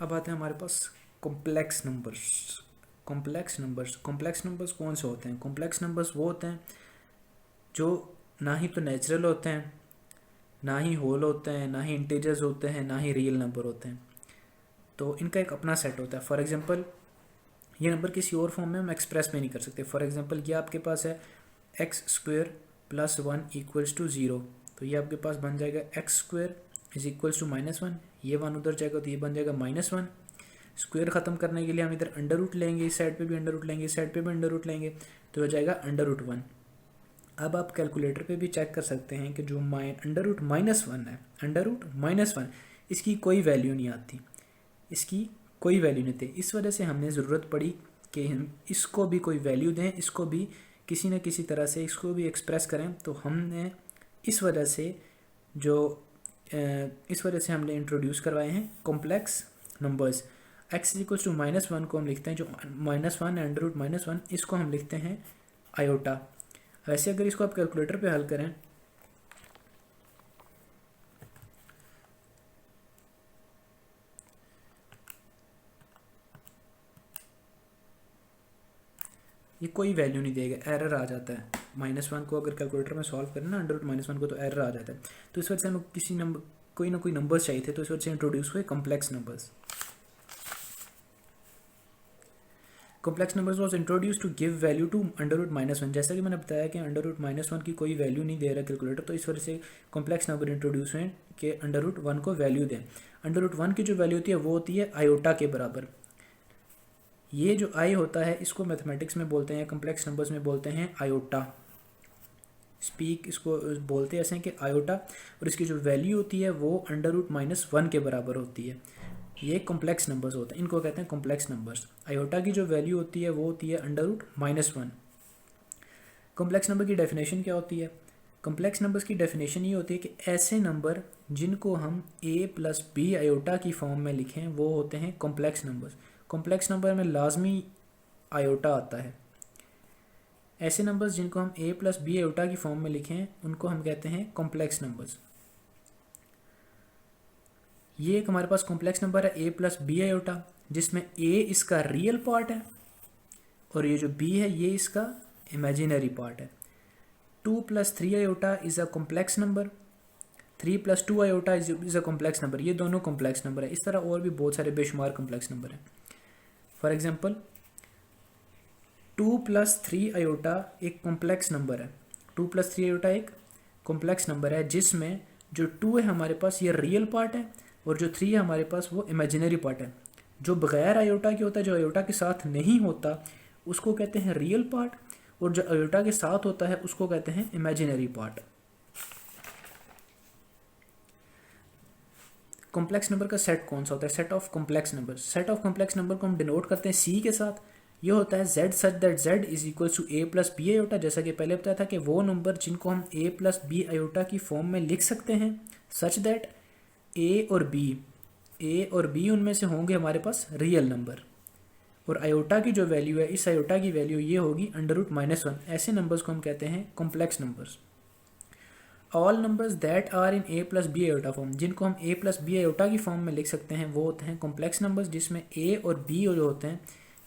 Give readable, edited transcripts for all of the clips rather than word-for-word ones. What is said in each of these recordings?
अब आते हैं हमारे पास कॉम्प्लेक्स नंबर्स। कॉम्प्लेक्स नंबर्स कौन से होते हैं? कॉम्प्लेक्स नंबर्स वो होते हैं जो ना ही तो नेचुरल होते हैं, ना ही होल होते हैं, ना ही इंटीजर्स होते हैं, ना ही रियल नंबर होते हैं। तो इनका एक अपना सेट होता है। फॉर एग्जांपल ये नंबर किसी और फॉर्म में हम एक्सप्रेस भी नहीं कर सकते। फॉर एग्जांपल ये आपके पास है x square plus one equals to zero, तो ये आपके पास बन जाएगा x square is equals to minus one. ये वन उधर जाएगा तो ये बन जाएगा माइनस वन। स्क्वेयर ख़त्म करने के लिए हम इधर अंडर रूट लेंगे, इस साइड पे भी अंडर रूट लेंगे, इस साइड पे भी अंडर रूट लेंगे, तो हो जाएगा अंडर रूट वन। अब आप कैलकुलेटर पे भी चेक कर सकते हैं कि जो अंडर रूट माइनस वन है, अंडर रूट माइनस वन, इसकी कोई वैल्यू नहीं आती, इसकी कोई वैल्यू नहीं थी। इस वजह से हमने ज़रूरत पड़ी कि हम इसको भी कोई वैल्यू दें, इसको भी किसी न किसी तरह से इसको भी एक्सप्रेस करें। तो हमने इस वजह से हमने इंट्रोड्यूस करवाए हैं complex numbers. X equals to minus one को हम लिखते हैं, जो माइनस वन है अंडर रूट माइनस वन, इसको हम लिखते हैं आयोटा। वैसे अगर इसको आप कैलकुलेटर पे हल करें ये कोई वैल्यू नहीं देगा, एरर आ जाता है। माइनस वन को अगर कैलकुलेटर में सॉल्व करें ना अंडर रूट माइनस वन को, तो एरर आ जाता है। तो इस वजह से हमें किसी नंबर कोई ना कोई नंबर्स चाहिए थे, तो इस वजह से इंट्रोड्यूस हुए complex numbers. Complex numbers was introduce to give value to under root minus one. जैसा कि मैंने बताया कि अंडर रूट माइनस वन की कोई वैल्यू नहीं दे रहा कैलकुलेटर, तो इस वजह से कॉम्प्लेक्स नंबर इंट्रोड्यूस हुए कि अंडर रूट वन को वैल्यू दें। अंडर रूट वन की जो वैल्यू होती है वो होती है आयोटा के बराबर। ये जो आई होता है इसको मैथमेटिक्स में बोलते हैं, कॉम्प्लेक्स नंबर्स में बोलते हैं आयोटा। स्पीक इसको बोलते हैं ऐसे कि आयोटा, और इसकी जो वैल्यू होती है वो अंडर रूट माइनस वन के बराबर होती है। ये कॉम्प्लेक्स नंबर्स होते हैं, इनको कहते हैं कॉम्प्लेक्स नंबर्स। आयोटा की जो वैल्यू होती है वो होती है under root minus one. Complex number की डेफिनेशन क्या होती है? कॉम्प्लेक्स नंबर्स की डेफिनेशन ये होती है कि ऐसे नंबर जिनको हम a प्लस बी आयोटा की फॉर्म में लिखें वो होते हैं कॉम्प्लेक्स नंबर्स। कॉम्प्लेक्स नंबर में लाजमी आयोटा आता है। ऐसे नंबर्स जिनको हम a प्लस बी आयोटा की फॉर्म में लिखें उनको हम कहते हैं कॉम्प्लेक्स नंबर्स। ये एक हमारे पास कॉम्प्लेक्स नंबर है a प्लस बी आयोटा, जिसमें a इसका रियल पार्ट है और ये जो b है ये इसका इमेजिनरी पार्ट है। 2 plus three iota is a complex number, 3 plus two iota is a complex number. ये दोनों कॉम्प्लेक्स नंबर है। इस तरह और भी बहुत सारे बेशुमार कॉम्प्लेक्स नंबर हैं। For example 2 plus three iota एक कॉम्प्लेक्स नंबर है। 2 प्लस थ्री आयोटा एक कॉम्प्लेक्स नंबर है जिसमें जो 2 है हमारे पास ये रियल पार्ट है और जो 3 है हमारे पास वो इमेजिनरी पार्ट है। जो बगैर आयोटा के होता है, जो आयोटा के साथ नहीं होता, उसको कहते हैं रियल पार्ट, और जो आयोटा के साथ होता है उसको कहते हैं इमेजिनरी पार्ट। कॉम्प्लेक्स नंबर का सेट कौन सा होता है? Set of complex number. Set of complex number को हम डिनोट करते हैं सी के साथ। ये होता है z such that z is equal to a plus b iota. जैसा कि पहले बताया था कि वो नंबर जिनको हम a प्लस बी आयोटा की फॉर्म में लिख सकते हैं सच दैट a और b उनमें से होंगे हमारे पास रियल नंबर, और आयोटा की जो वैल्यू है, इस आयोटा की वैल्यू ये होगी अंडर रूट माइनस वन। ऐसे नंबर्स को हम कहते हैं complex numbers. All numbers that are in a plus b iota form, जिनको हम a प्लस बी आयोटा की फॉर्म में लिख सकते हैं वो होते हैं कॉम्प्लेक्स नंबर्स, जिसमें a और b जो होते हैं,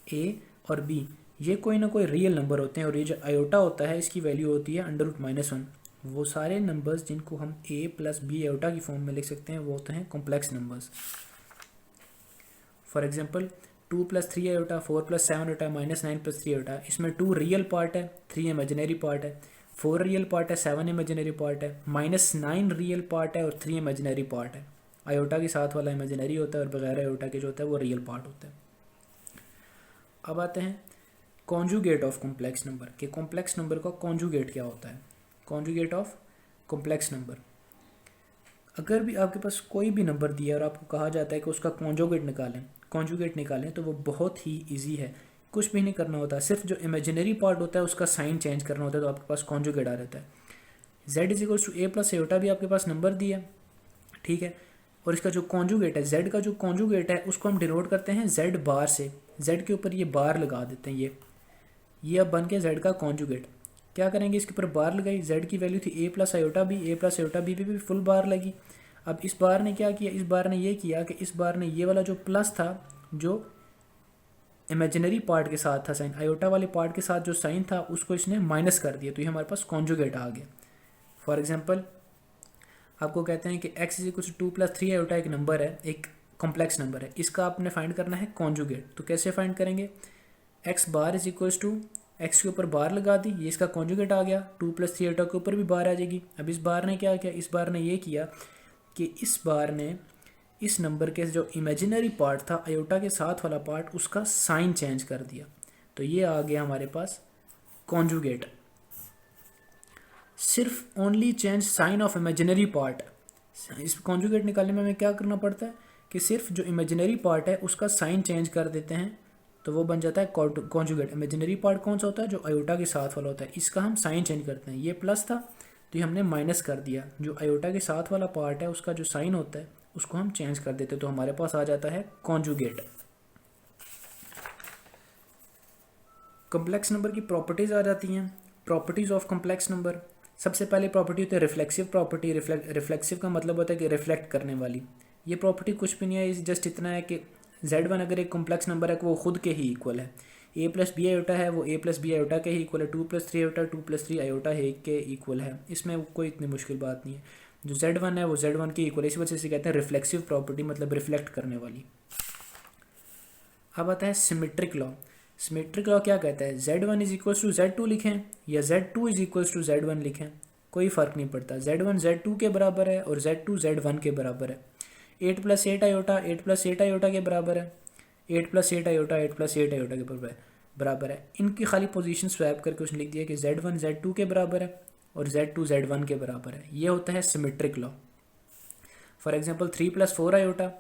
a और b ये कोई ना कोई रियल नंबर होते हैं, और ये जो आयोटा होता है इसकी वैल्यू होती है अंडर रूट माइनस वन। वो सारे नंबर्स जिनको हम a प्लस बी आयोटा की फॉर्म में लिख सकते हैं वो होते हैं complex numbers. For example 2 plus three iota, 4 plus seven iota, minus nine plus three iota. इसमें 2 रियल पार्ट है, 3 इमेजिनरी पार्ट है, 4 रियल पार्ट है, 7 इमेजिनरी पार्ट है, माइनस नाइन रियल पार्ट है और 3 इमेजिनरी पार्ट है। आयोटा के साथ वाला इमेजिनरी होता है और बगैर आयोटा के जो होता है वो रियल पार्ट होता है। अब आते हैं कॉन्जुगेट ऑफ कॉम्प्लेक्स नंबर कि कॉम्प्लेक्स नंबर का कॉन्जुगेट क्या होता है। कॉन्जुगेट ऑफ कॉम्प्लेक्स नंबर, अगर भी आपके पास कोई भी नंबर दिया और आपको कहा जाता है कि उसका कॉन्जुगेट निकालें, तो वो बहुत ही ईजी है। कुछ भी नहीं करना होता, सिर्फ जो इमेजिनरी पार्ट होता है उसका साइन चेंज करना होता है, तो आपके पास कॉन्जुगेट आ जाता है। z is equals to a plus iota भी आपके पास नंबर दिया, ठीक है, और इसका जो कॉन्जुगेट है, z का जो कॉन्जुगेट है उसको हम डिनोट करते हैं z बार से। z के ऊपर ये बार लगा देते हैं, ये अब बन के z का कॉन्जुगेट। क्या करेंगे, इसके ऊपर बार लगाई, z की वैल्यू थी a प्लस आयोटा भी, a प्लस आयोटा भी फुल बार लगी। अब इस बार ने क्या किया, इस बार ने ये किया कि इस बार ने ये वाला जो प्लस था जो इमेजिनरी पार्ट के साथ था साइन, आयोटा वाले पार्ट के साथ जो साइन था उसको इसने माइनस कर दिया, तो ये हमारे पास कॉन्जुगेट आ गया। फॉर एग्जांपल आपको कहते हैं कि x is equal to 2+3 iota एक नंबर है, एक कॉम्प्लेक्स नंबर है, इसका आपने फाइंड करना है कॉन्जुगेट। तो कैसे फाइंड करेंगे, x bar is equal to x के ऊपर बार लगा दी, ये इसका कॉन्जुगेट आ गया, 2+3 आयोटा के ऊपर भी बार आ जाएगी। अब इस बार ने क्या किया, इस बार ने ये किया कि इस बार ने इस नंबर के जो इमेजिनरी पार्ट था आयोटा के साथ वाला पार्ट, उसका साइन चेंज कर दिया, तो ये आ गया हमारे पास कॉन्जुगेट। सिर्फ only change sign of imaginary part. इस कॉन्जुगेट निकालने में हमें क्या करना पड़ता है कि सिर्फ जो इमेजिनरी पार्ट है उसका साइन चेंज कर देते हैं, तो वो बन जाता है कॉन्जुगेट। इमेजिनरी पार्ट कौन सा होता है, जो आयोटा के साथ वाला होता है, इसका हम साइन चेंज करते हैं। ये प्लस था तो ये हमने माइनस कर दिया, जो आयोटा के साथ वाला पार्ट है उसका जो साइन होता है उसको हम चेंज कर देते हैं, तो हमारे पास आ जाता है कॉन्जुगेट। कॉम्प्लेक्स नंबर की प्रॉपर्टीज आ जाती हैं, प्रॉपर्टीज ऑफ कॉम्प्लेक्स नंबर। सबसे पहले प्रॉपर्टी होती है रिफ्लेक्सिव प्रॉपर्टी। रिफ्लेक्सिव का मतलब होता है कि रिफ्लेक्ट करने वाली। ये प्रॉपर्टी कुछ भी नहीं है, जस्ट इतना है कि z1 अगर एक कॉम्प्लेक्स नंबर है वो खुद के ही इक्वल है, a+b आयोटा है वो a+b आयोटा के ही इक्वल है, 2+3 आयोटा 2+3 आयोटा है के इक्वल है, इसमें कोई इतनी मुश्किल बात नहीं है। जो z1 है वो z1 के इक्वल है, इसी वजह से कहते हैं रिफ्लेक्सिव प्रॉपर्टी, मतलब रिफ्लेक्ट करने वाली। अब आता है सिमेट्रिक लॉ। सिमेट्रिक लॉ क्या कहता है, z1 is equals to z2 लिखें या z2 is equals to z1 लिखें, कोई फ़र्क नहीं पड़ता, z1 z2 के बराबर है और z2 z1 के बराबर है। 8+8 आयोटा 8+8 आयोटा के बराबर है, 8+8 आयोटा 8+8 आयोटा के बराबर है। इनकी खाली पोजीशन स्वैप करके उसने लिख दिया कि z1 z2 के बराबर है और z2 z1 के बराबर है। ये होता है symmetric law. For example 3+4 iota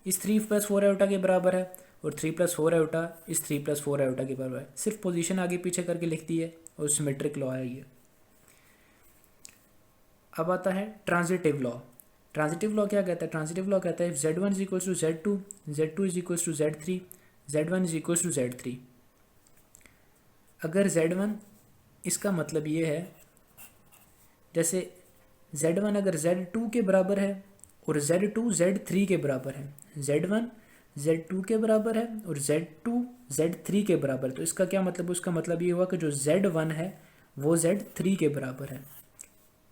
इस 3+4 आयोटा के बराबर है और 3+4 आयोटा इस 3+4 आयोटा के बराबर है, सिर्फ पोजीशन आगे पीछे करके लिख दी है और सिमेट्रिक लॉ है ये। अब आता है ट्रांजिटिव लॉ। ट्रांजिटिव लॉ क्या कहता है, ट्रांजिटिव लॉ कहता है z1 is equals to z2, z2 is equals to z3, z1 is equals to z3। अगर z1, इसका मतलब ये है जैसे z1 अगर z2 के बराबर है और z2 z3 के बराबर है, z1 z2 के बराबर है और z2 z3 के बराबर है, तो इसका क्या मतलब, उसका मतलब ये हुआ कि जो z1 है वो z3 के बराबर है।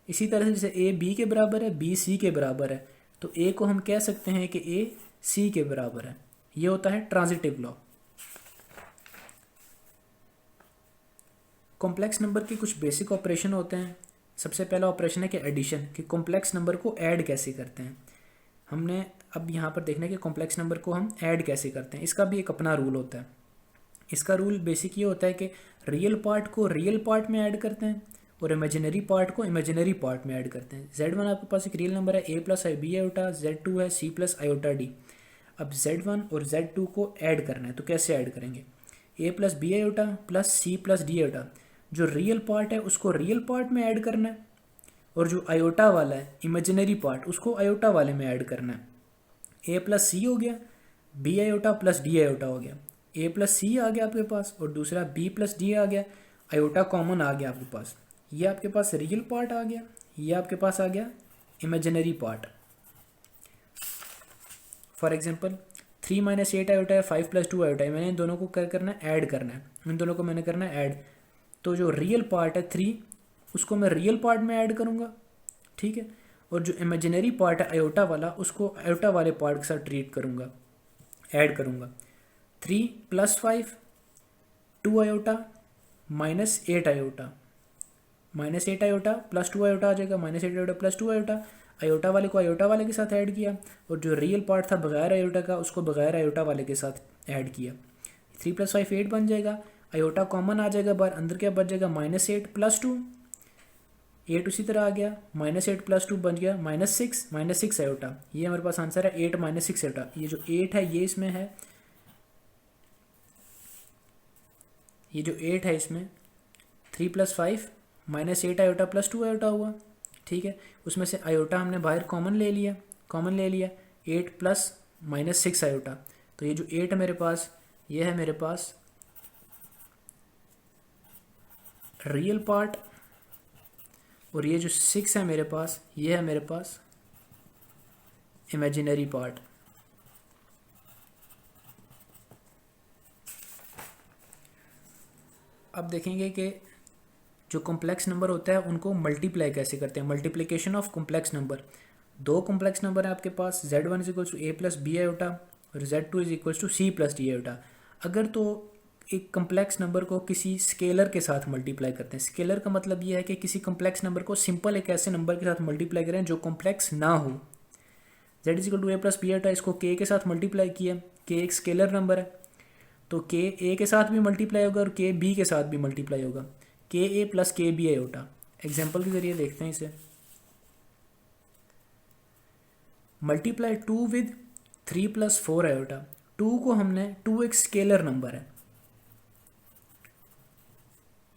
इसी तरह से जैसे a b के बराबर है, b c के बराबर है, तो a को हम कह सकते हैं कि a c के बराबर है। ये होता है ट्रांजिटिव लॉ। कॉम्प्लेक्स नंबर के कुछ बेसिक ऑपरेशन होते हैं। सबसे पहला ऑपरेशन है कि एडिशन, कि कॉम्प्लेक्स नंबर को ऐड कैसे करते हैं। हमने अब यहाँ पर देखना है कि कॉम्प्लेक्स नंबर को हम ऐड कैसे करते हैं, इसका भी एक अपना रूल होता है। इसका रूल बेसिक ये होता है कि रियल पार्ट को रियल पार्ट में ऐड करते हैं और इमेजिनरी पार्ट को इमेजिनरी पार्ट में ऐड करते हैं। z1 आपके पास एक रियल नंबर है a+b आयोटा, z2 है c+ आयोटा d। अब z1 और z2 को ऐड करना है, तो कैसे ऐड करेंगे, a+b iota plus c+ d iota, जो रियल पार्ट है उसको रियल पार्ट में ऐड करना है और जो आयोटा वाला है इमेजिनरी पार्ट उसको आयोटा वाले में ऐड करना है। a+c हो गया, b iota plus d iota हो गया, a+c आ गया आपके पास और दूसरा b+d आ गया, आयोटा कॉमन आ गया आपके पास। ये आपके पास रियल पार्ट आ गया, ये आपके पास आ गया imaginary part. For example 3 - 8 iota है, 5+2 आयोटा है, मैंने इन दोनों को क्या करना है, ऐड करना है, इन दोनों को मैंने करना है ऐड। तो जो रियल पार्ट है 3 उसको मैं रियल पार्ट में ऐड करूँगा, ठीक है, और जो इमेजिनरी पार्ट है आयोटा वाला उसको आयोटा वाले पार्ट के साथ ट्रीट करूँगा, ऐड करूँगा। 3 + 5 2 iota -8 iota, -8 iota plus 2 iota आ जाएगा, -8 आयोटा प्लस 2 आयोटा, आयोटा वाले को आयोटा वाले के साथ ऐड किया और जो रियल पार्ट था बगैर आयोटा का उसको बगैर आयोटा वाले के साथ ऐड किया। 3 + 5 8 बन जाएगा, आयोटा कॉमन आ जाएगा बाहर, अंदर क्या बच जाएगा -8 प्लस 2, 8 उसी तरह आ गया, -8 प्लस 2 बन गया -6 आयोटा। ये हमारे पास आंसर है 8 - 6 आयोटा। ये जो 8 है ये इसमें है, ये जो 8 है इसमें 3 + 5 -8 आयोटा प्लस 2 आयोटा हुआ, ठीक है, उसमें से आयोटा हमने बाहर कॉमन ले लिया, 8 प्लस -6 आयोटा। तो ये जो 8 है मेरे पास, ये है मेरे पास रियल पार्ट और ये जो 6 है मेरे पास, ये है मेरे पास इमेजिनरी पार्ट। अब देखेंगे कि जो कॉम्प्लेक्स नंबर होता है उनको मल्टीप्लाई कैसे करते हैं, मल्टीप्लिकेशन ऑफ कॉम्प्लेक्स नंबर। दो कॉम्प्लेक्स नंबर है आपके पास, z1 is equals to a plus b iota और z2 is equals to c plus d iota. अगर तो एक कॉम्प्लेक्स नंबर को किसी स्केलर के साथ मल्टीप्लाई करते हैं, स्केलर का मतलब ये है कि किसी कॉम्प्लेक्स नंबर को सिंपल एक ऐसे नंबर के साथ मल्टीप्लाई करें जो कॉम्प्लेक्स ना हो। z is equal to a plus b iota, इसको k के साथ मल्टीप्लाई किया, k एक स्केलर नंबर है तो k a के साथ भी मल्टीप्लाई होगा और k b के साथ भी मल्टीप्लाई होगा, k a plus k b iota. Example के जरिए देखते हैं इसे। Multiply 2 with 3 plus 4 iota. 2 को हमने, 2 एक स्केलर नंबर है,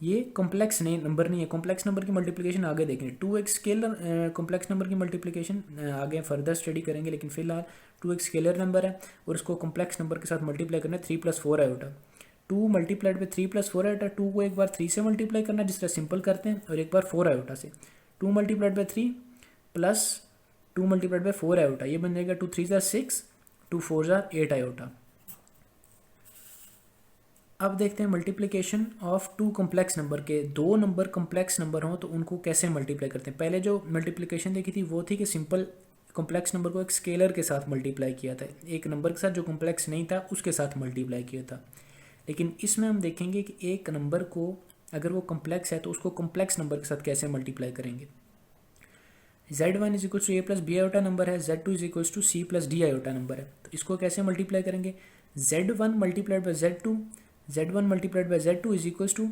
ये कॉम्प्लेक्स नहीं नंबर नहीं है। कॉम्प्लेक्स नंबर की मल्टीप्लिकेशन आगे देखेंगे। 2 एक स्केलर कॉम्प्लेक्स नंबर की मल्टीप्लिकेशन आगे फर्दर स्टडी करेंगे, लेकिन फिलहाल 2 एक स्केलर नंबर है और इसको कॉम्प्लेक्स नंबर के साथ मल्टीप्लाई करना है 3 plus 4 iota. 2 multiplied by 3 plus 4 iota, 2 को एक बार 3 से मल्टीप्लाई करना है जिस तरह सिंपल करते हैं, और एक बार 4 आयोटा से। 2 multiplied by 3 plus 2 multiplied by 4 iota, ये बन जाएगा 2 3 ज़ार 6, 2 4 ज़ार 8 आयोटा। अब देखते हैं multiplication of two complex number के। दो नंबर कॉम्प्लेक्स नंबर हों तो उनको कैसे मल्टीप्लाई करते हैं। पहले जो मल्टीप्लिकेशन देखी थी वो थी कि सिंपल कॉम्प्लेक्स नंबर को एक स्केलर के साथ मल्टीप्लाई किया था, एक नंबर के साथ जो कॉम्प्लेक्स नहीं था उसके साथ मल्टीप्लाई किया था। लेकिन इसमें हम देखेंगे कि एक नंबर को अगर वो कॉम्प्लेक्स है तो उसको कॉम्प्लेक्स नंबर के साथ कैसे मल्टीप्लाई करेंगे। z1 is equals to a plus b iota number है, z2 is equals to c plus d iota number है, तो इसको कैसे मल्टीप्लाई करेंगे। z1 multiplied by z2, z1 multiplied by z2 is equals to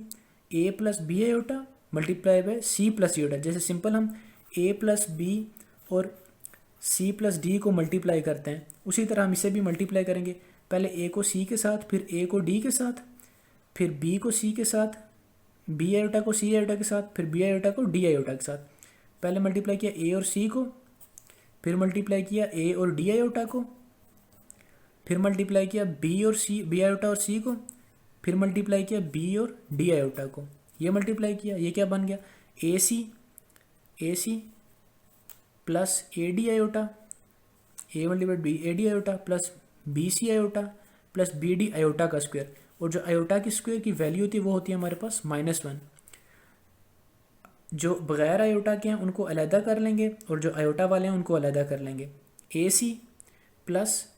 a plus b iota multiply by c plus d iota. जैसे simple हम a plus b और c plus d को multiply करते हैं, उसी तरह हम इसे भी मल्टीप्लाई करेंगे। पहले a को c के साथ, फिर a को d के साथ, फिर b को c के साथ, b आयोटा को c आयोटा के साथ, फिर b आयोटा को d आयोटा के साथ। पहले मल्टीप्लाई किया a और c को, फिर मल्टीप्लाई किया a और d आयोटा को, फिर मल्टीप्लाई किया b और c, b आयोटा और c को, फिर मल्टीप्लाई किया b और d आयोटा को। ये मल्टीप्लाई किया, ये क्या बन गया, ac plus ad iota, a multiplied b ad iota plus bc iota plus bd iota का स्क्वायर। और जो आयोटा की स्क्वायर की वैल्यू होती है वो होती है हमारे पास -1। जो बगैर आयोटा के हैं उनको अलहदा कर लेंगे और जो आयोटा वाले हैं उनको अलहदा कर लेंगे। ac प्लस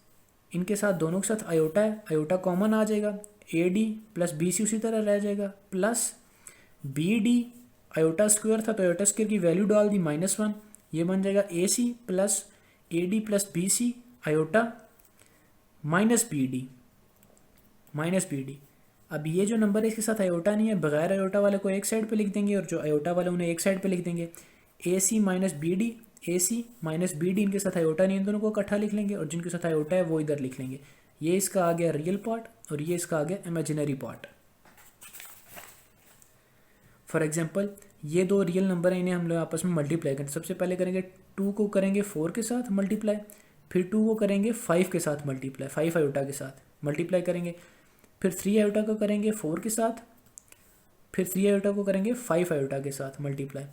इनके साथ दोनों के साथ आयोटा है, आयोटा कॉमन आ जाएगा, ad प्लस bc उसी तरह रह जाएगा, प्लस bd आयोटा स्क्वायर था तो आयोटा स्क्वायर की वैल्यू डाल दी -1, ये बन जाएगा ac plus ad plus bc iota minus bd। अब ये जो नंबर है इसके साथ आयोटा नहीं है, बगैर आयोटा वाले को एक साइड पे लिख देंगे और जो आयोटा वाले उन्हें एक साइड पे लिख देंगे। ac minus bd, ac minus bd, इनके साथ आयोटा नहीं, इन दोनों को इकट्ठा लिख लेंगे और जिनके साथ आयोटा है वो इधर लिख लेंगे। ये इसका आ गया रियल पार्ट और ये इसका आ गया इमेजिनरी पार्ट। फॉर एग्जाम्पल ये दो रियल नंबर हैं, इन्हें हम लोग आपस में मल्टीप्लाई करें। सबसे पहले करेंगे 2 को करेंगे 4 के साथ मल्टीप्लाई, फिर 2 को करेंगे 5 के साथ मल्टीप्लाई, 5 आयोटा के साथ मल्टीप्लाई करेंगे, फिर 3 आयोटा को करेंगे 4 के साथ, फिर 3 आयोटा को करेंगे 5 आयोटा के साथ मल्टीप्लाई।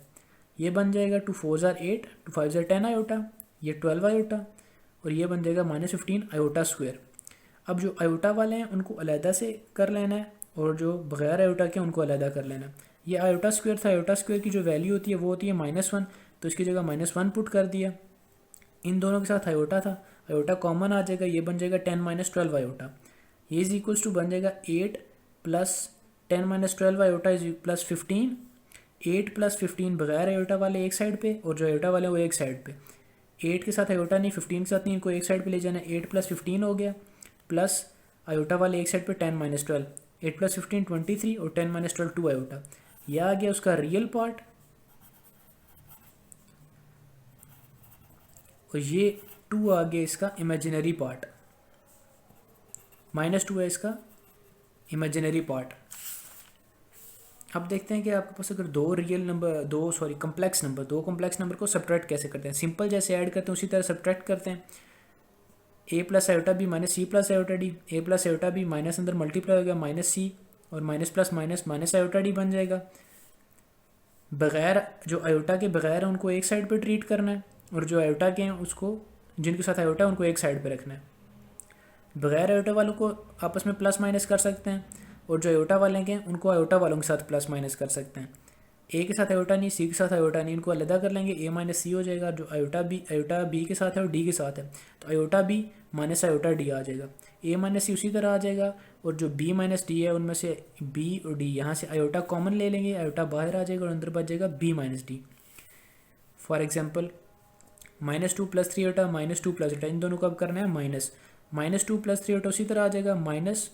ये बन जाएगा 2 4 ज़ार 8, 2 5 ज़ार 10 आयोटा, ये 12 आयोटा और ये बन जाएगा -15 आयोटा स्क्वायर। अब जो आयोटा वाले हैं उनको अलहदा से कर लेना है और जो बगैर आयोटा के उनको अलहदा कर लेना है। ये आयोटा स्क्वायर था, आयोटा स्क्वायर की जो वैल्यू होती है वो होती है -1, तो इसकी जगह -1 पुट कर दिया। इन दोनों के साथ आयोटा था, आयोटा कॉमन आ जाएगा, ये बन जाएगा 10 - 12 आयोटा। ये इज इक्वल्स टू बन जाएगा 8 plus 10 - 12 iota is plus 15। 8 plus 15 बगैर आयोटा वाले एक साइड पे और जो आयोटा वाले वो एक साइड पे। 8 के साथ आयोटा नहीं, 15 के साथ नहीं, इनको एक साइड पे ले जाना है। 8 प्लस 15 हो गया, प्लस आयोटा वाले एक साइड पे 10 - 12, 8 प्लस 15 23 और 10 - 12 2 आयोटा। यह आ गया उसका रियल पार्ट और ये 2 आ गया इसका इमेजिनरी पार्ट, -2 है इसका इमेजिनरी पार्ट। अब देखते हैं कि आपके पास अगर दो कॉम्प्लेक्स नंबर को सब्ट्रैक्ट कैसे करते हैं। सिंपल जैसे ऐड करते हैं उसी तरह सब्ट्रैक्ट करते हैं। a plus iota b minus c plus iota d, a plus iota b minus अंदर मल्टीप्लाई हो गया -c और minus plus minus minus iota d बन जाएगा। बगैर जो आयोटा के बगैर है उनको एक साइड पे ट्रीट करना है और जो आयोटा के हैं उसको जिनके साथ आयोटा उनको एक साइड पे रखना है। बगैर आयोटा वालों को आपस में प्लस माइनस कर सकते हैं, और जो आयोटा वाले हैं उनको आयोटा वालों के साथ प्लस माइनस कर सकते हैं। ए के साथ आयोटा नहीं, सी के साथ आयोटा नहीं, इनको अलग कर लेंगे, ए माइनस सी हो जाएगा। जो आयोटा बी के साथ है और डी के साथ है, तो iota b minus iota d आ जाएगा। ए माइनस सी उसी तरह आ जाएगा, और जो बी माइनस डी है उनमें से बी और डी यहाँ से आयोटा कॉमन ले लेंगे, आयोटा बाहर आ जाएगा और अंदर बच जाएगा b minus d. For example -2 + 3 iota -2 + iota, इन दोनों को अब करना है माइनस। -2 + 3 आयोटा उसी तरह आ जाएगा, माइनस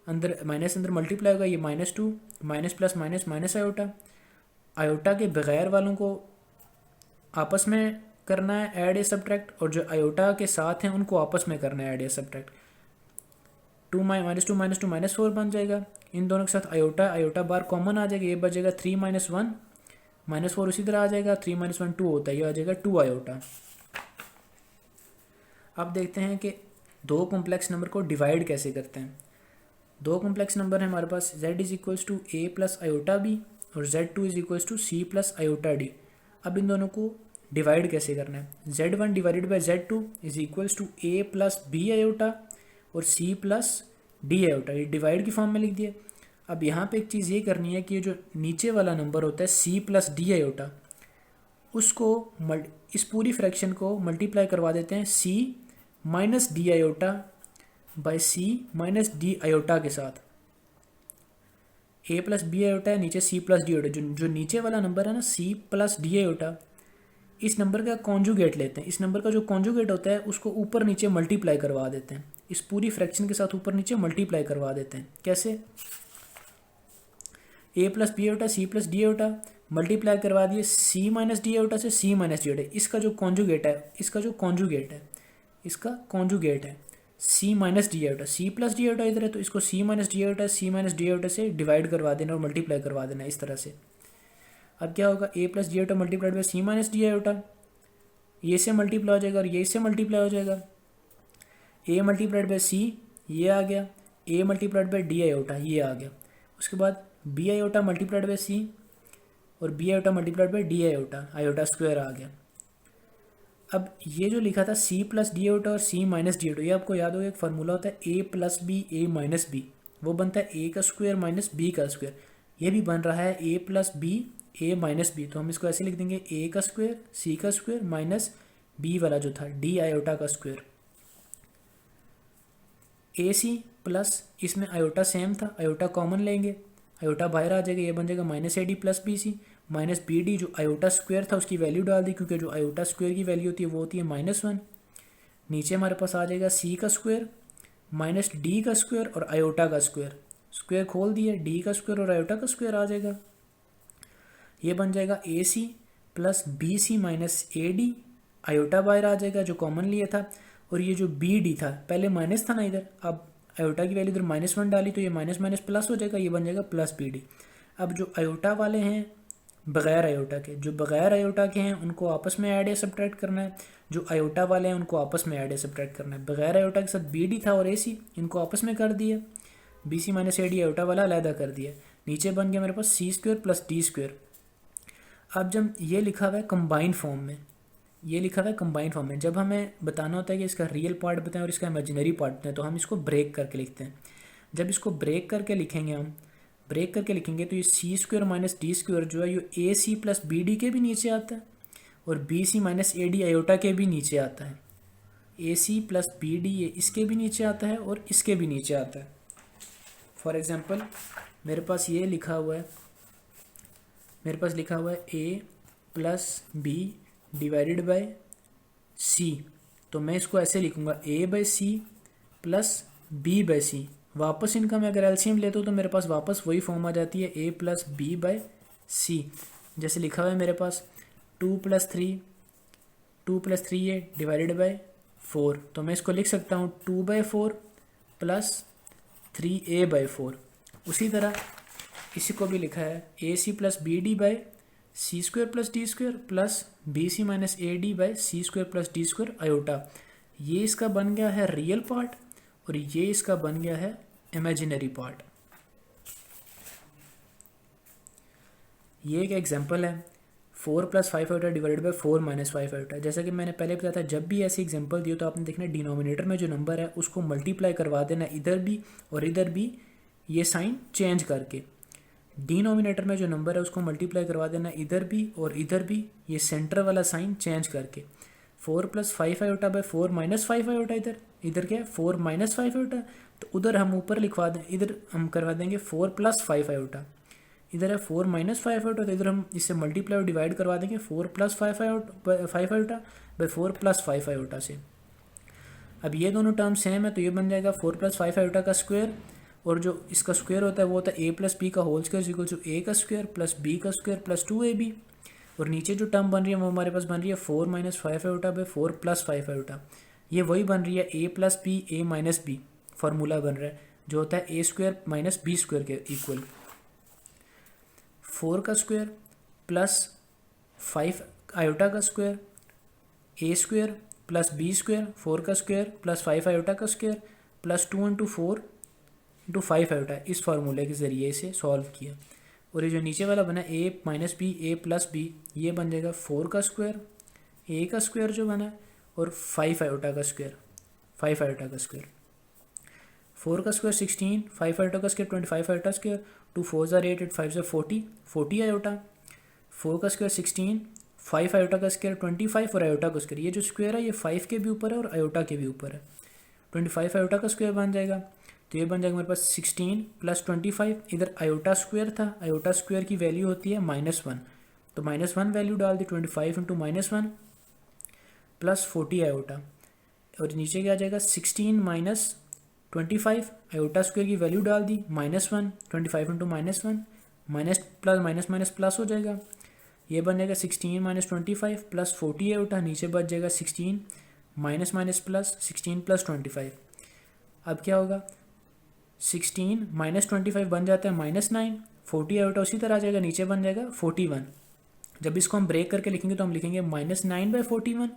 अंदर मल्टीप्लाई होगा, ये -2 minus plus minus minus iota. Iota के बगैर वालों को आपस में करना है ऐड या सब्ट्रैक्ट, और जो आयोटा के साथ हैं उनको आपस में करना है ऐड या सब्ट्रैक्ट। -2 -2 बन जाएगा, इन दोनों के साथ आयोटा बार कॉमन आ जाएगा, ये बचेगा 3 - 1 -4 उसी तरह आ जाएगा, 3 - 1 2 होता है, ये आ जाएगा 2 आयोटा। अब देखते हैं कि दो कॉम्प्लेक्स नंबर को डिवाइड कैसे करते हैं। दो कॉम्प्लेक्स नंबर है हमारे पास, z = a + आयोटा b और z2 = c + आयोटा d। अब इन दोनों को डिवाइड कैसे करना है। z1 / z2 = a + b iota और c + d आयोटा, ये डिवाइड की फॉर्म में लिख दिया। अब यहाँ पे एक चीज़ ये करनी है कि जो नीचे वाला नंबर होता है c + d आयोटा, उसको इस पूरी फ्रैक्शन को मल्टीप्लाई करवा देते हैं c - d iota by c - d iota के साथ। a + b आयोटा है, नीचे c + d आयोटा, जो नीचे वाला नंबर है ना c + d आयोटा, इस नंबर का कॉन्जुगेट लेते हैं। इस नंबर का जो कॉन्जुगेट होता है उसको ऊपर नीचे मल्टीप्लाई करवा देते हैं, इस पूरी फ्रैक्शन के साथ ऊपर नीचे मल्टीप्लाई करवा देते हैं। कैसे? a + b iota c + d iota multiply करवा दिए c - d आयोटा से c - d आयोटा, इसका जो कॉन्जुगेट है c - d iota, c + d iota इधर है तो इसको c - d iota d iota से डिवाइड करवा देना और मल्टीप्लाई करवा देना इस तरह से। अब क्या होगा, a + d iota multiplied by c - d iota, ये से मल्टीप्लाई हो जाएगा और ये से मल्टीप्लाई हो जाएगा। a मल्टीप्लाइड बाय c ये आ गया, a multiplied by d iota ये आ गया। उसके बाद b iota multiplied by c और b iota multiplied by d iota square आ गया। अब ये जो लिखा था c + d आयोटा और c - d आयोटा, ये आपको याद होगा एक फार्मूला होता है a + b a - b, वो बनता है a का स्क्वायर माइनस b का स्क्वायर। ये भी बन रहा है a + b a - b, तो हम इसको ऐसे लिख देंगे a का स्क्वायर c का स्क्वायर माइनस b वाला जो था d आयोटा का स्क्वायर। ac प्लस इसमें आयोटा सेम था, आयोटा कॉमन लेंगे, आयोटा बाहर आ जाएगा, ये बन जाएगा -ad + bc माइनस bd, जो आयोटा स्क्वायर था उसकी वैल्यू डाल दी, क्योंकि जो आयोटा स्क्वायर की वैल्यू होती है वो होती है -1। नीचे हमारे पास आ जाएगा c का स्क्वायर माइनस d का स्क्वायर और आयोटा का स्क्वायर, स्क्वायर खोल दिए, d का स्क्वायर और आयोटा का स्क्वायर आ जाएगा। ये बन जाएगा ac plus bc minus ad, iota बाहर आ जाएगा जो कॉमन लिया था, और ये जो bd था पहले माइनस था ना इधर, अब आयोटा की वैल्यू इधर -1 डाली तो ये माइनस माइनस प्लस हो जाएगा, ये बन जाएगा प्लस bd। अब जो आयोटा वाले हैं बगैर आयोटा के, जो बगैर आयोटा के हैं उनको आपस में ऐड या सब्ट्रैक्ट करना है, जो आयोटा वाले हैं उनको आपस में ऐड या सब्ट्रैक्ट करना है। बगैर आयोटा के साथ bd था और ac, इनको आपस में कर दिया, bc माइनस ad आयोटा वाला अलहदा कर दिया, नीचे बन गया मेरे पास c² प्लस d²। अब जब ये लिखा हुआ है कंबाइन फॉर्म में, जब हमें बताना होता है कि इसका रियल पार्ट बताएं और इसका इमेजिनरी पार्ट बताएं, तो हम इसको ब्रेक करके लिखते हैं। जब इसको ब्रेक करके लिखेंगे तो ये c² माइनस d² जो है ये ac प्लस bd के भी नीचे आता है और bc माइनस ad आयोटा के भी नीचे आता है। ac प्लस bd ये इसके भी नीचे आता है और इसके भी नीचे आता है। फॉर एग्जांपल मेरे पास लिखा हुआ है a plus b divided by c, तो मैं इसको ऐसे लिखूंगा a/c प्लस b/c। वापस इनका मैं अगर एलसीएम लेता हूँ तो मेरे पास वापस वही फॉर्म आ जाती है a प्लस b/c। जैसे लिखा हुआ है मेरे पास 2 + 3 ये डिवाइडेड बाय 4, तो मैं इसको लिख सकता हूँ 2/4 प्लस 3a/4। उसी तरह इसी को भी लिखा है ac plus bd/c² plus d² plus bc minus ad/c² plus d² iota. ये इसका बन गया है रियल पार्ट और ये इसका बन गया है इमेजिनरी पार्ट। ये एक एग्जांपल है 4 + 5 आयोटा डिवाइडेड बाई 4 - 5 आयोटा। जैसा कि मैंने पहले बताया था, जब भी ऐसी एग्जांपल दी हो तो आपने देखना डिनोमिनेटर में जो नंबर है उसको मल्टीप्लाई करवा देना इधर भी और इधर भी, ये साइन चेंज करके। डिनोमिनेटर में जो नंबर है उसको मल्टीप्लाई करवा देना इधर भी और इधर भी, ये सेंटर वाला साइन चेंज करके। 4 + 5 आयोटा बाई 4 - 5 आयोटा, इधर क्या है 4 - 5 आयोटा, तो उधर हम ऊपर लिखवा दें, इधर हम करवा देंगे 4 + 5 आयोटा। इधर है 4 - 5 आयोटा, तो इधर हम इससे मल्टीप्लाई और डिवाइड करवा देंगे 4 + 5 आयोटा बाई 4 + 5 आयोटा से। अब ये दोनों टर्म सेम है तो ये बन जाएगा 4 + 5 आयोटा का स्क्वायर, और जो इसका स्क्वायर होता है वो होता है a + b का whole square equal to a का स्क्वायर प्लस b का स्क्वायर प्लस 2ab। और नीचे जो टर्म बन रही है वो हमारे पास बन रही है 4 - 5 आयोटा बाई 4 + 5 आयोटा। ये वही बन रही है a + b a - b, formula बन रहा है जो होता है a² - b² के इक्वल। 4 का स्क्वायर प्लस 5 आयोटा का स्क्वायर a² प्लस b², 4 का स्क्वायर प्लस 5 आयोटा का स्क्वायर प्लस 2 × 4 × 5 आयोटा, इस फार्मूले के ज़रिए से सॉल्व किया। और ये जो नीचे वाला बना a - b a + b, ये बन जाएगा 4 का स्क्वायर a का स्क्वायर जो बना और 5 आयोटा का स्क्वायर 5 आयोटा का स्क्वायर। 4 का स्क्वायर 16, 5 आयोटा का स्क्वायर 25 आयोटा स्क्वायर, 2 × 4 = 8, 8 × 5 = 40, 40 आयोटा। 4 का स्क्वायर 16, 5 आयोटा का स्क्वायर 25 और आयोटा का स्क्वायर, ये जो स्क्वायर है ये 5 के भी ऊपर है और आयोटा के भी ऊपर है, 25 आयोटा का स्क्वायर बन जाएगा। तो ये बन जाएगा हमारे पास 16 + 25, इधर आयोटा स्क्वायर था, आयोटा स्क्वायर की वैल्यू होती है -1, तो -1 वैल्यू डाल दी, 25 × -1 प्लस 40 आयोटा। और नीचे क्या आ जाएगा 16 - 25, आयोटा स्क्वायर की वैल्यू डाल दी -1, 25 × -1 minus plus minus minus plus हो जाएगा। ये बन जाएगा 16 - 25 प्लस 40 आयोटा, नीचे बच जाएगा 16 माइनस माइनस प्लस 16 + 25। अब क्या होगा 16 - 25 बन जाता है -9, 40 आयोटा उसी तरह आ जाएगा, नीचे बन जाएगा 41। जब इसको हम ब्रेक करके लिखेंगे तो हम लिखेंगे -9/41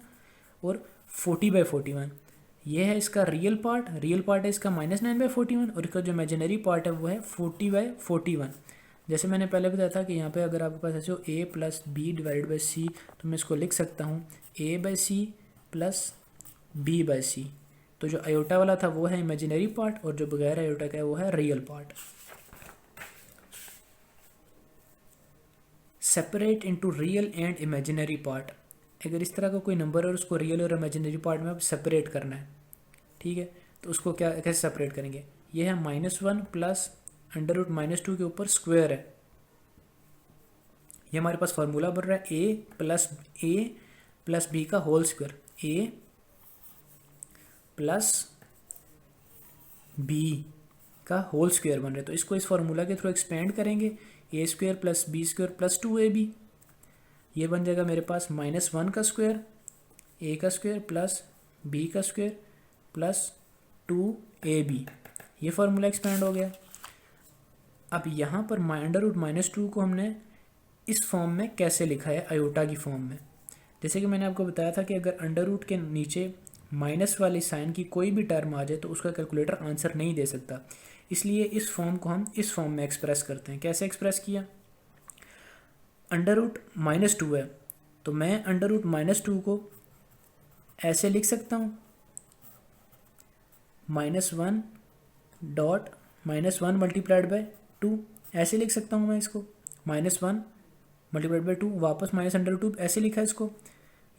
और 40/41। ये है इसका रियल पार्ट है इसका -9/41 और इसका जो इमेजिनरी पार्ट है वो है 40/41। जैसे मैंने पहले बताया था कि यहाँ पे अगर आपके पास ऐसे हो a + b / c, तो मैं इसको लिख सकता हूँ a/c + b/c। तो जो आयोटा वाला था वो है इमेजिनरी पार्ट और जो बगैर आयोटा का है वो है real part. Separate into real and imaginary part. अगर इस तरह का कोई नंबर है और उसको रियल और इमेजिनरी पार्ट में सेपरेट करना है, ठीक है, तो उसको क्या कैसे सेपरेट करेंगे। ये है -1 प्लस √-2 के ऊपर स्क्वायर है। ये हमारे पास फार्मूला बन रहा है a + b का होल स्क्वायर, a + b का होल स्क्वायर बन रहा है। तो इसको इस फार्मूला के थ्रू एक्सपेंड करेंगे, a² + b² + 2ab। ये बन जाएगा मेरे पास -1 का स्क्वायर, a का स्क्वायर प्लस b का स्क्वायर प्लस 2ab। ये फार्मूला एक्सपेंड हो गया। अब यहाँ पर √-2 को हमने इस फॉर्म में कैसे लिखा है, आयोटा की फॉर्म में। जैसे कि मैंने आपको बताया था कि अगर अंडर के नीचे माइनस वाली साइन की कोई भी टर्म आ जाए तो उसका कैलकुलेटर आंसर नहीं दे सकता, इसलिए इस फॉर्म को हम इस फॉर्म में एक्सप्रेस करते हैं। कैसे एक्सप्रेस किया, √-2 है तो मैं √-2 को ऐसे लिख सकता हूँ -1 × -1 ऐसे लिख सकता हूँ मैं इसको, -1 × 2 वापस -√2 ऐसे लिखा है इसको,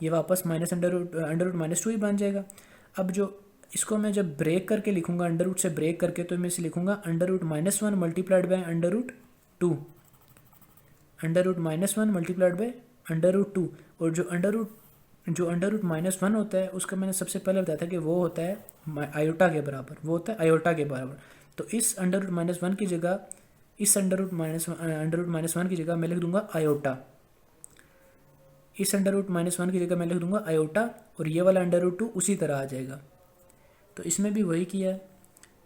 ये वापस √-2 ही बन जाएगा। अब जो इसको मैं जब ब्रेक करके लिखूंगा, अंडर से ब्रेक करके, तो मैं इसे लिखूंगा √-1 × √2 √-1 × √2। और जो √-1 होता है उसका मैंने सबसे पहले बताया था कि वो होता है आयोटा के बराबर, वो होता है आयोटा के बराबर। तो इस √-1 की जगह, इस √-1 की जगह मैं लिख दूंगा आयोटा, इस √-1 की जगह मैं लिख दूंगा आयोटा, और ये वाला √2 उसी तरह आ जाएगा। तो इसमें भी वही किया है,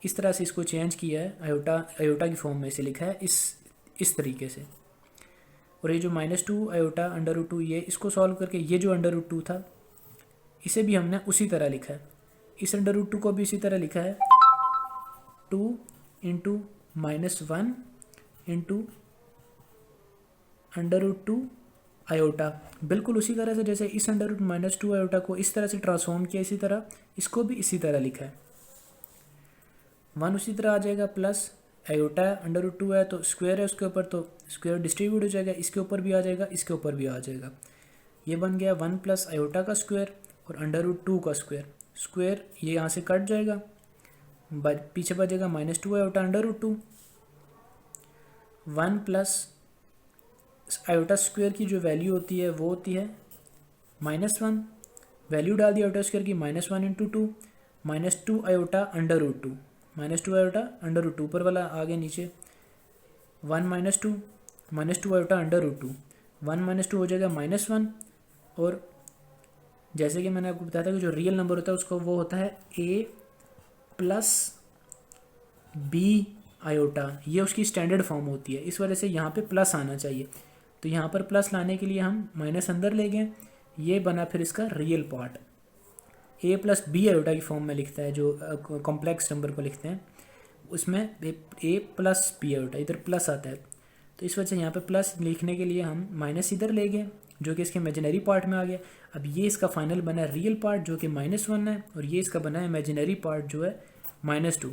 इस तरह से इसको चेंज किया है, आयोटा की फॉर्म में इसे लिखा है इस तरीके से। और ये जो -2 आयोटा √2, ये इसको सॉल्व करके ये जो √2 था इसे भी हमने उसी तरह लिखा है, इस √2 को भी इसी तरह लिखा है 2 × -1 × √2 आयोटा, बिल्कुल उसी तरह से जैसे इस under root minus two iota को इस तरह से ट्रांसफॉर्म किया, इसी तरह इसको भी इसी तरह लिखा है। 1 उसी तरह आ जाएगा plus iota under root two है तो स्क्वायर है उसके ऊपर, तो स्क्वायर डिस्ट्रीब्यूट हो जाएगा, इसके ऊपर भी आ जाएगा, इसके ऊपर भी आ जाएगा। ये बन गया 1 प्लस आयोटा का स्क्वायर और अंडर रूट टू का स्क्वायर। स्क्वायर ये यहाँ से कट जाएगा, पीछे बचेगा minus two iota under root two. 1 plus iota square की जो वैल्यू होती है वो होती है -1, वैल्यू डाल दी आयोटा स्क्वायर की -1 into two, -2 iota under root two, -2 iota under root two, ऊपर वाला आगे नीचे 1 -2 आयोटा अंडर रूट टू, 1 -2 हो जाएगा -1। और जैसे कि मैंने आपको बताया था कि जो रियल नंबर होता है उसको वो होता है a प्लस बी आयोटा, ये उसकी स्टैंडर्ड फॉर्म होती है, इस वजह से यहाँ पे प्लस आना चाहिए। तो यहाँ पर प्लस लाने के लिए हम माइनस अंदर ले गए, ये बना फिर इसका real part. a plus b iota की फॉर्म में लिखता है, जो कॉम्प्लेक्स नंबर को लिखते हैं उसमें a प्लस बी आयोटा, इधर प्लस आता है, तो इस वजह से यहाँ पे प्लस लिखने के लिए हम माइनस इधर ले गए जो कि इसके इमेजिनरी पार्ट में आ गया। अब ये इसका फाइनल बना है रियल पार्ट जो कि -1 है, और ये इसका बना है इमेजिनरी पार्ट जो है -2।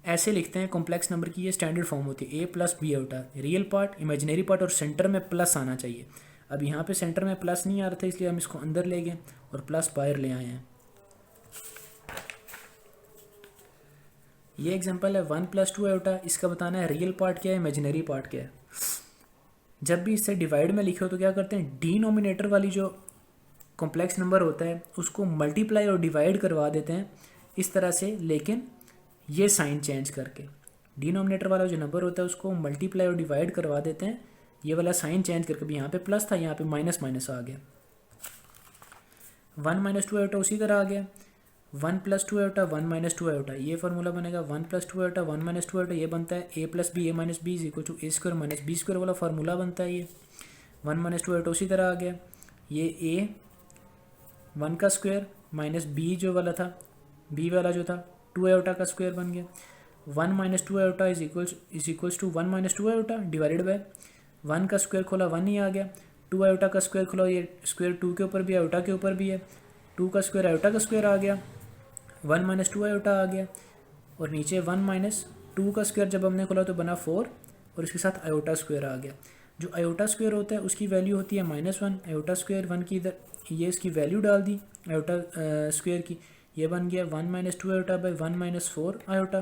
ऐसे लिखते हैं कॉम्प्लेक्स नंबर की, ये स्टैंडर्ड फॉर्म होती है a plus b iota, real part, imaginary part और सेंटर में प्लस आना चाहिए। अब यहाँ पे सेंटर में प्लस नहीं आ रहा था इसलिए हम इसको अंदर ले गए और प्लस बाहर ले आए हैं। ये एग्जांपल है 1 + 2 आयोटा, इसका बताना है रियल पार्ट क्या है, इमेजिनरी पार्ट क्या है। जब भी इससे डिवाइड में लिखे हो तो क्या करते हैं, डिनोमिनेटर वाली जो कॉम्प्लेक्स नंबर होता है उसको मल्टीप्लाई और डिवाइड करवा देते हैं इस तरह से, लेकिन ये साइन चेंज करके। डिनोमिनेटर वाला जो नंबर होता है उसको मल्टीप्लाई और डिवाइड करवा देते हैं, ये वाला साइन चेंज करके। भी यहाँ पे प्लस था, यहाँ पे माइनस माइनस आ गया। 1 - 2 आयोटा उसी तरह आ गया, 1 + 2 आयोटा 1 - 2 आयोटा, ये फार्मूला बनेगा 1 + 2 आयोटा 1 - 2 आयोटा, ये बनता है a + b a - b = a² - b² वाला फार्मूला बनता है। ये 1 - 2 आयोटा उसी तरह आ गया, ये a 1 का स्क्वायर माइनस b जो वाला था, b वाला जो था 2 आयोटा का स्क्वायर बन गया। 1 - 2 iota is equals to 1 - 2 iota divided by 1 का स्क्वायर खोला 1 ही आ गया, 2 आयोटा का स्क्वायर खोला, ये स्क्वायर 2 के ऊपर भी है आयोटा के ऊपर भी है, 2 का स्क्वायर आयोटा का स्क्वायर आ गया, 1 - 2 आयोटा आ गया, और नीचे 1 - 2 का स्क्वायर जब हमने खोला तो बना 4 और इसके साथ आयोटा स्क्वायर आ गया। जो आयोटा स्क्वायर होता है उसकी वैल्यू होती है -1, आयोटा स्क्वायर 1 की इधर ये इसकी वैल्यू डाल दी आयोटा स्क्वायर की, ये बन गया 1 - 2 iota by 1 - 4 iota,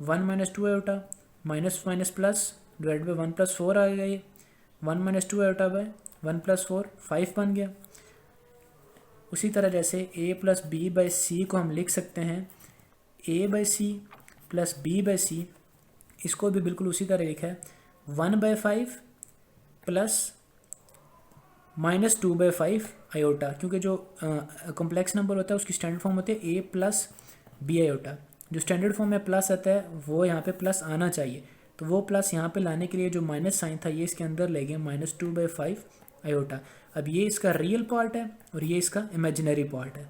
1 - 2 iota minus minus plus divide by 1 + 4 आ गया, ये 1 - 2 आयोटा बाई 1 + 4 5 बन गया। उसी तरह जैसे a + b/c को हम लिख सकते हैं a/c + b/c, इसको भी बिल्कुल उसी तरह लिखा है 1/5 प्लस -2/5 आयोटा, क्योंकि जो कॉम्प्लेक्स नंबर होता है उसकी स्टैंडर्ड फॉर्म होती है a + b आयोटा। जो स्टैंडर्ड फॉर्म में प्लस आता है वो यहाँ पे प्लस आना चाहिए, तो वो प्लस यहाँ पे लाने के लिए जो माइनस साइन था ये इसके अंदर ले गए -2/5 आयोटा। अब ये इसका रियल पार्ट है और ये इसका इमेजिनरी पार्ट है।